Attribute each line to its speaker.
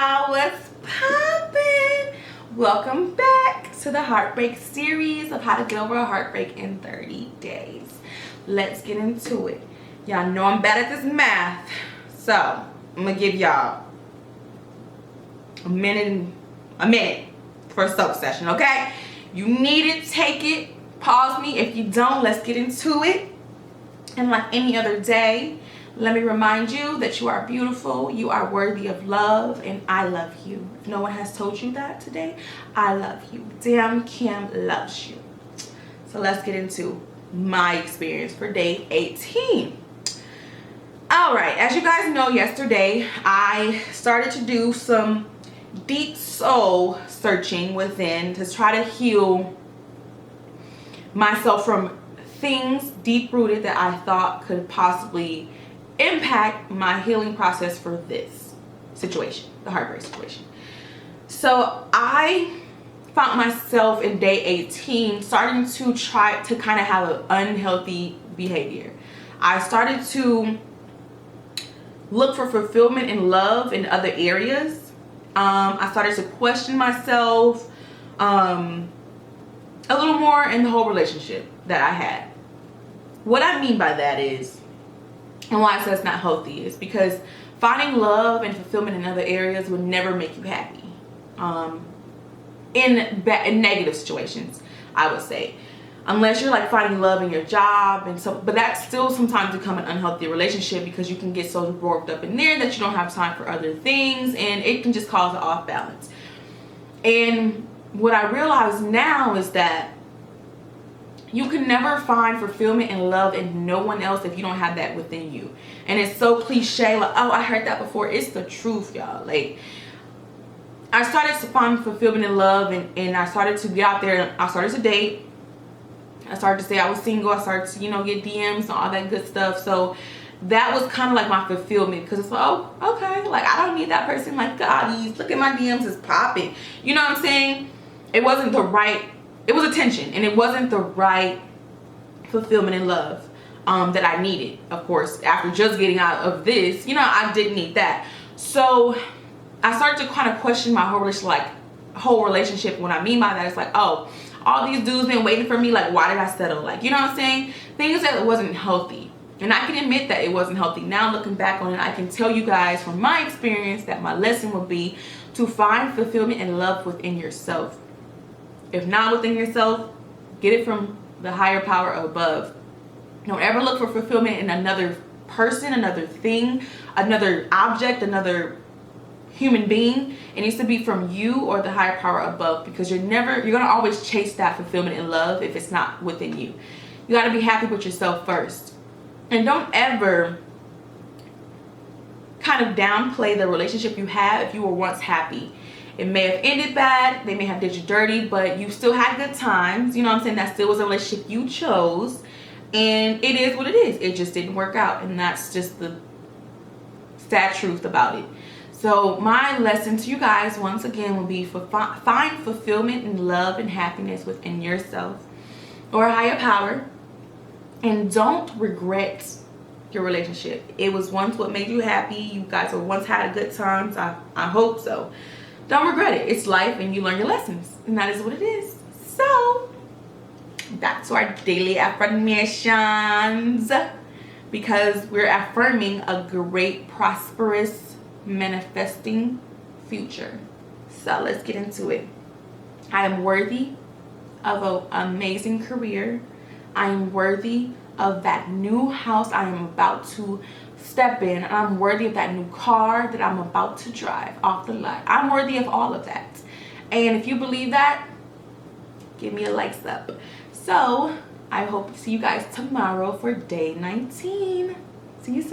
Speaker 1: y'all, what's poppin'? Welcome back to the Heartbreak series of how to get over a heartbreak in 30 days. Let's get into it. Y'all know I'm bad at this math, so I'm gonna give y'all a minute for a soak session, okay? You need it, take it, pause me. If you don't, let's get into it. And like any other day, let me remind you that you are beautiful, you are worthy of love, and I love you. If no one has told you that today, I love you. Damn, Kim loves you. So let's get into my experience for day 18. All right, as you guys know, yesterday I started to do some deep soul searching within to try to heal myself from things deep-rooted that I thought could possibly impact my healing process for this situation, the heartbreak situation. So I found myself in day 18 starting to try to kind of have an unhealthy behavior. I started to look for fulfillment and love in other areas. I started to question myself a little more in the whole relationship that I had. What I mean by that is, and why I say it's not healthy, is because finding love and fulfillment in other areas would never make you happy. In negative situations, I would say, unless you're like finding love in your job and so, but that still sometimes become an unhealthy relationship because you can get so roped up in there that you don't have time for other things, and it can just cause an off balance. And what I realize now is that you can never find fulfillment and love in no one else if you don't have that within you. And it's so cliche, like, oh, I heard that before. It's the truth, y'all. Like, I started to find fulfillment and love, and I started to get out there. I started to date. I started to say I was single. I started to, get DMs and all that good stuff. So that was kind of like my fulfillment, because it's like, oh, okay, like I don't need that person. Like, God, look at my DMs is popping. You know what I'm saying? It wasn't the right. It was attention, and it wasn't the right fulfillment and love that I needed. Of course, after just getting out of this, I didn't need that. So I started to kind of question my whole relationship. What I mean by that is like, oh, all these dudes been waiting for me. Like, why did I settle? Like, you know what I'm saying? Things that wasn't healthy. And I can admit that it wasn't healthy. Now looking back on it, I can tell you guys from my experience that my lesson would be to find fulfillment and love within yourself. If not within yourself, get it from the higher power above. Don't ever look for fulfillment in another person, another thing, another object, another human being. It needs to be from you or the higher power above, because you're gonna always chase that fulfillment and love if it's not within you. You gotta be happy with yourself first. And don't ever kind of downplay the relationship you had if you were once happy. It may have ended bad, they may have did you dirty, but you still had good times. You know what I'm saying? That still was a relationship you chose. And it is what it is. It just didn't work out. And that's just the sad truth about it. So my lesson to you guys, once again, will be find fulfillment and love and happiness within yourself or a higher power. And don't regret your relationship. It was once what made you happy. You guys were once had a good times. I hope so. Don't regret it. It's life, and you learn your lessons, and that is what it is. So back to our daily affirmations, because we're affirming a great, prosperous, manifesting future. So let's get into it. I am worthy of an amazing career. I am worthy of that new house I am about to step in. I'm worthy of that new car that I'm about to drive off the lot. I'm worthy of all of that. And if you believe that, give me a likes up. So I hope to see you guys tomorrow for day 19. See you soon.